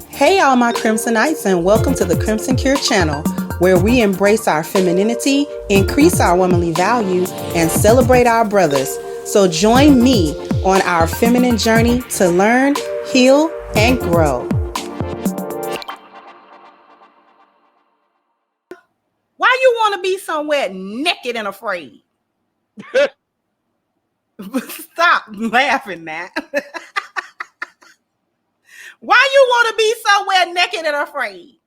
Hey, all my Crimsonites, and welcome to the Crimson Cure channel, where we embrace our femininity, increase our womanly value, and celebrate our brothers. So join me on our feminine journey to learn, heal, and grow. Why you want to be somewhere naked and afraid? Stop laughing, Matt. Why you want to be somewhere naked and afraid?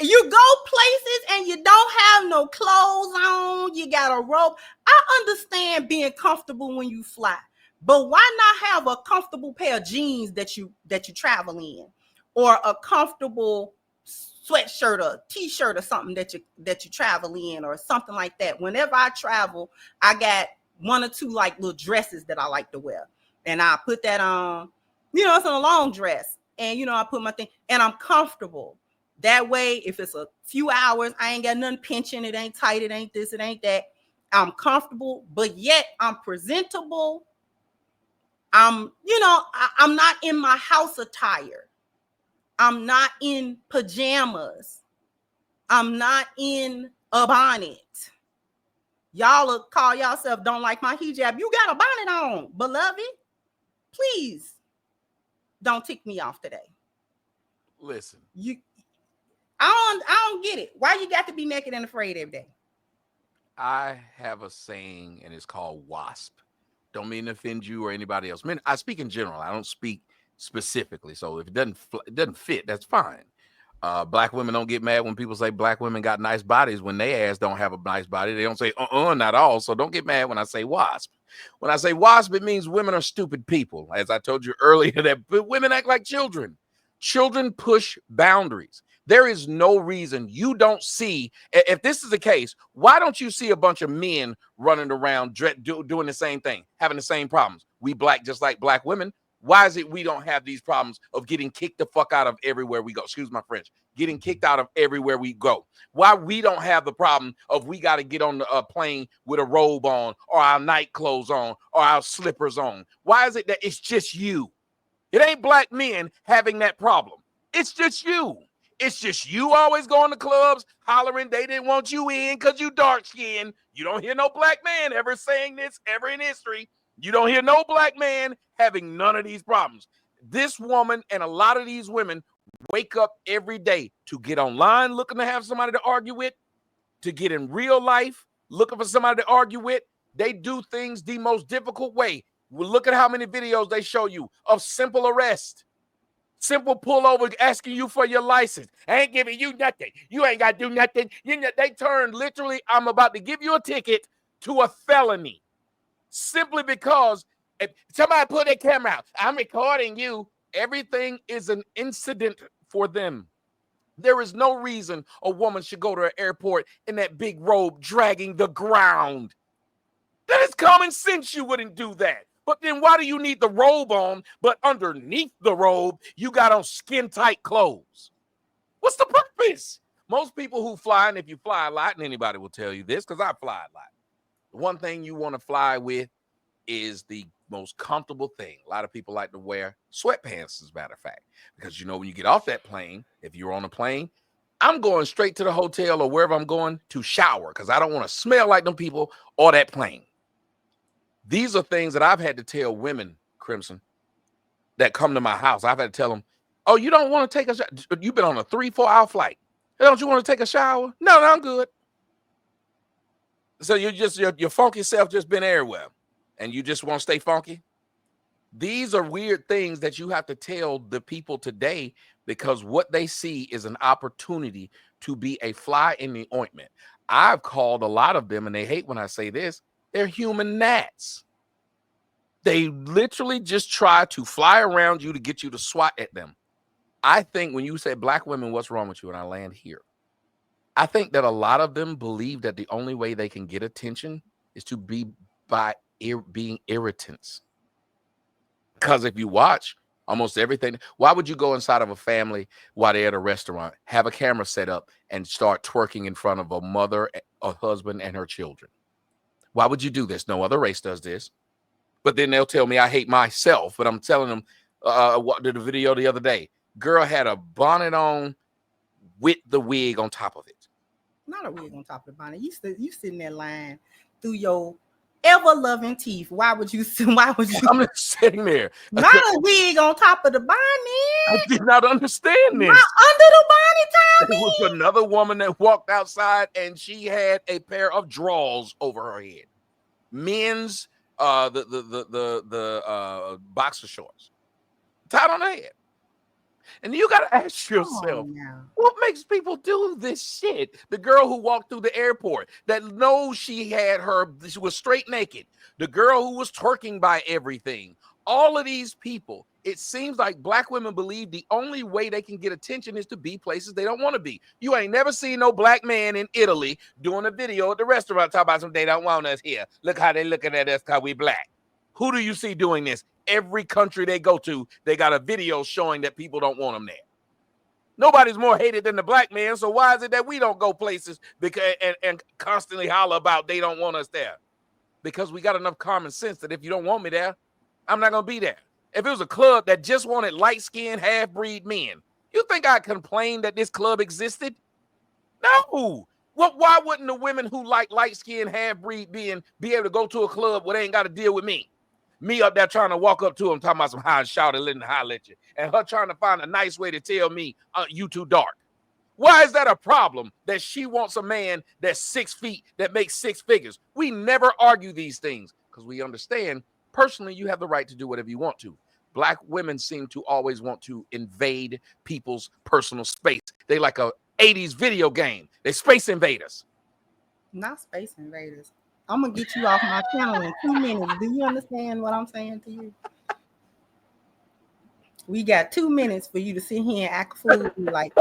You go places and you don't have no clothes on. You got a robe. I understand being comfortable when you fly, but why not have a comfortable pair of jeans that you travel in, or a comfortable sweatshirt or t-shirt or something that you travel in, or something like that. Whenever I travel, I got one or two like little dresses that I like to wear, and I put that on. It's a long dress, and I put my thing, and I'm comfortable. That way, if it's a few hours, I ain't got nothing pinching. It ain't tight. It ain't this. It ain't that. I'm comfortable, but yet I'm presentable. I'm not in my house attire. I'm not in pajamas. I'm not in a bonnet. Y'all will call yourself don't like my hijab. You got a bonnet on, beloved. Please don't tick me off today. Listen. I don't get it. Why you got to be naked and afraid every day? I have a saying, and it's called WASP. Don't mean to offend you or anybody else. I speak in general. I don't speak specifically. So if it doesn't fit, that's fine. Black women don't get mad when people say black women got nice bodies when they ass don't have a nice body. They don't say not all. So don't get mad when I say WASP. When I say WASP, it means women are stupid people. As I told you earlier, that women act like children. Children push boundaries. There is no reason you don't see, if this is the case, why don't you see a bunch of men running around doing the same thing, having the same problems? We black, just like black women. Why is it we don't have these problems of getting kicked the fuck out of everywhere we go? Excuse my French. Getting kicked out of everywhere we go. Why we don't have the problem of we got to get on the plane with a robe on, or our night clothes on, or our slippers on? Why is it that it's just you? It ain't black men having that problem. It's just you. It's just you always going to clubs hollering they didn't want you in because you dark skinned. You don't hear no black man ever saying this ever in history. You don't hear no black man having none of these problems. This woman and a lot of these women wake up every day to get online looking to have somebody to argue with, to get in real life looking for somebody to argue with. They do things the most difficult way. Well, look at how many videos they show you of simple arrest. Simple pullover asking you for your license. I ain't giving you nothing. You ain't got to do nothing. They turn literally, I'm about to give you a ticket, to a felony. Simply because if somebody put their camera out, I'm recording you. Everything is an incident for them. There is no reason a woman should go to an airport in that big robe dragging the ground. That is common sense. You wouldn't do that. But then why do you need the robe on, but underneath the robe, you got on skin-tight clothes? What's the purpose? Most people who fly, and if you fly a lot, and anybody will tell you this, because I fly a lot, the one thing you want to fly with is the most comfortable thing. A lot of people like to wear sweatpants, as a matter of fact, because when you get off that plane, if you're on a plane, I'm going straight to the hotel or wherever I'm going to shower because I don't want to smell like them people or that plane. These are things that I've had to tell women, Crimson, that come to my house. I've had to tell them, oh, you don't want to take a shower? You've been on a 3-4 hour flight. Don't you want to take a shower? No, I'm good. So your funky self just been everywhere and you just want to stay funky? These are weird things that you have to tell the people today because what they see is an opportunity to be a fly in the ointment. I've called a lot of them, and they hate when I say this, they're human gnats. They literally just try to fly around you to get you to swat at them. I think when you say black women, what's wrong with you? And I land here. I think that a lot of them believe that the only way they can get attention is to be by being irritants. Because if you watch almost everything, why would you go inside of a family while they're at a restaurant, have a camera set up, and start twerking in front of a mother, a husband, and her children? Why would you do this? No other race does this. But then they'll tell me I hate myself, but I'm telling them, what did a video the other day? Girl had a bonnet on with the wig on top of it. Not a wig on top of the bonnet. You sitting there lying through your ever loving teeth. Why would you? Why would you? I'm just sitting there. Not a wig on top of the bonnet. I did not understand Not this. under the bonnet, There Tommy. was another woman that walked outside and she had a pair of drawers over her head. Men's boxer shorts tied on her head. And you got to ask yourself, what makes people do this shit? The girl who walked through the airport that knows she was straight naked. The girl who was twerking by everything. All of these people, it seems like black women believe the only way they can get attention is to be places they don't want to be. You ain't never seen no black man in Italy doing a video at the restaurant talking about they don't want us here. Look how they looking at us because we black. Who do you see doing this? Every country they go to, they got a video showing that people don't want them there. Nobody's more hated than the black man, so why is it that we don't go places and constantly holler about they don't want us there? Because we got enough common sense that if you don't want me there, I'm not going to be there. If it was a club that just wanted light-skinned, half-breed men, you think I'd complain that this club existed? No. Well, why wouldn't the women who like light-skinned, half-breed men be able to go to a club where they ain't got to deal with me? Me up there trying to walk up to him, talking about some high and shout and letting the holler at you. And her trying to find a nice way to tell me, you too dark. Why is that a problem that she wants a man that's 6 feet, that makes 6 figures? We never argue these things because we understand personally you have the right to do whatever you want to. Black women seem to always want to invade people's personal space. They like a 80s video game. They space invaders. Not space invaders. I'm going to get you off my channel in 2 minutes. Do you understand what I'm saying to you? We got 2 minutes for you to sit here and act a fool like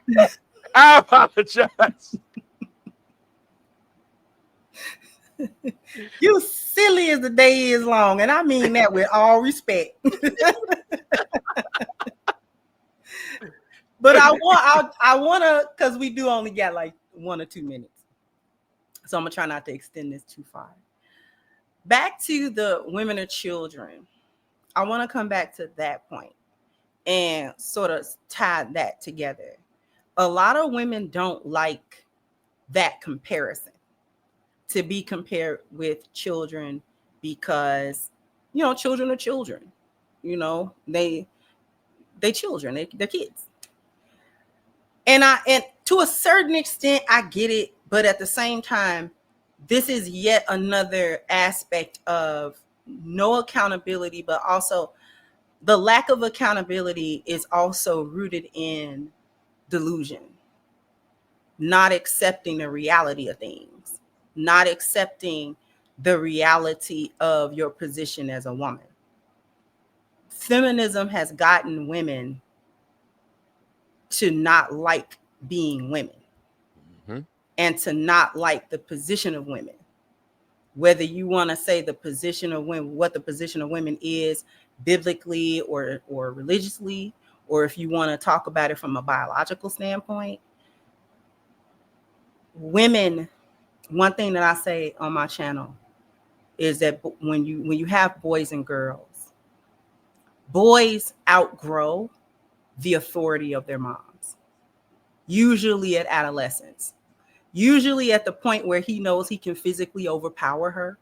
this. I apologize. You silly as the day is long, and I mean that with all respect. But I want to, because we do only got like 1 or 2 minutes. So I'm going to try not to extend this too far. Back to the women or children. I want to come back to that point and sort of tie that together. A lot of women don't like that comparison, to be compared with children, because, children are children. They children, they're kids. And to a certain extent, I get it. But at the same time, this is yet another aspect of no accountability, but also the lack of accountability is also rooted in delusion, not accepting the reality of things, not accepting the reality of your position as a woman. Feminism has gotten women to not like being women. And to not like the position of women, whether you want to say the position of women, what the position of women is biblically or religiously, or if you want to talk about it from a biological standpoint. Women, one thing that I say on my channel is that when you have boys and girls, boys outgrow the authority of their moms, usually at adolescence. Usually at the point where he knows he can physically overpower her,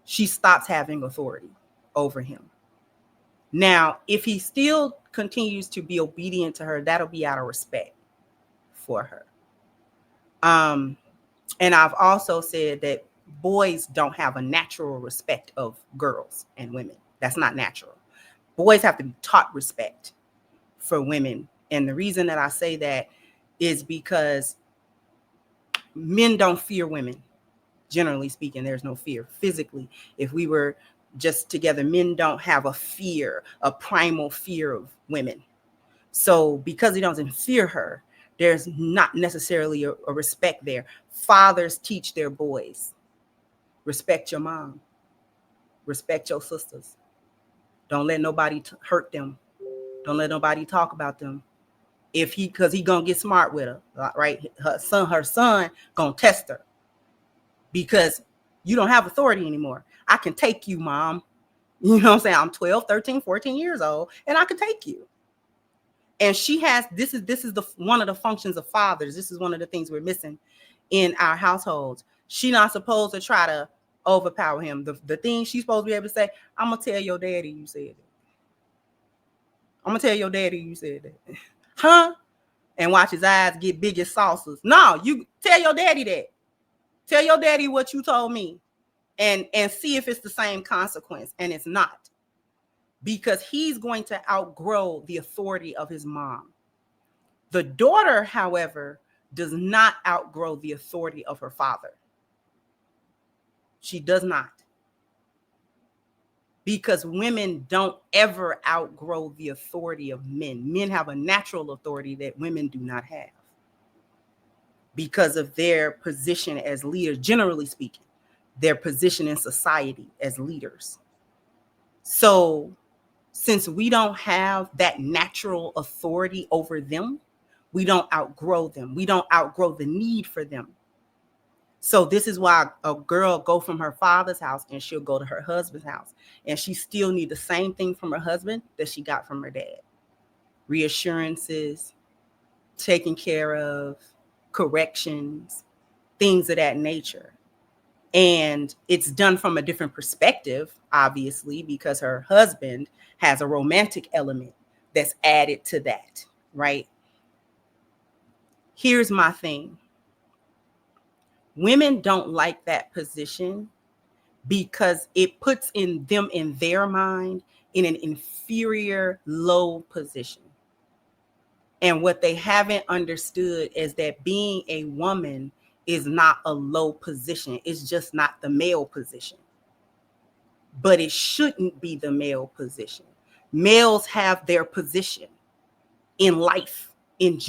she stops having authority over him. Now, if he still continues to be obedient to her, that'll be out of respect for her. And I've also said that boys don't have a natural respect of girls and women. That's not natural. Boys have to be taught respect for women. And the reason that I say that is because men don't fear women. Generally speaking, there's no fear physically. If we were just together, men don't have a primal fear of women. So because he doesn't fear her, there's not necessarily a respect there. Fathers teach their boys, respect your mom, respect your sisters. Don't let nobody hurt them. Don't let nobody talk about them. Because he gonna get smart with her, right? Her son gonna test her because you don't have authority anymore. I can take you, mom. You know what I'm saying? I'm 12, 13, 14 years old, and I can take you. And she has, this is the one of the functions of fathers. This is one of the things we're missing in our households. She not supposed to try to overpower him. The thing she's supposed to be able to say, I'm gonna tell your daddy you said that. I'm gonna tell your daddy you said that. Huh? And watch his eyes get big as saucers. No, you tell your daddy that. Tell your daddy what you told me. And see if it's the same consequence. And it's not. Because he's going to outgrow the authority of his mom. The daughter, however, does not outgrow the authority of her father. She does not. Because women don't ever outgrow the authority of men. Men have a natural authority that women do not have. Because of their position as leaders, generally speaking, their position in society as leaders. So, since we don't have that natural authority over them, we don't outgrow them. We don't outgrow the need for them. So this is why a girl go from her father's house and she'll go to her husband's house. And she still need the same thing from her husband that she got from her dad. Reassurances, taken care of, corrections, things of that nature. And it's done from a different perspective, obviously, because her husband has a romantic element that's added to that, right? Here's my thing. Women don't like that position because it puts them in their mind in an inferior, low position. And what they haven't understood is that being a woman is not a low position. It's just not the male position. But it shouldn't be the male position. Males have their position in life in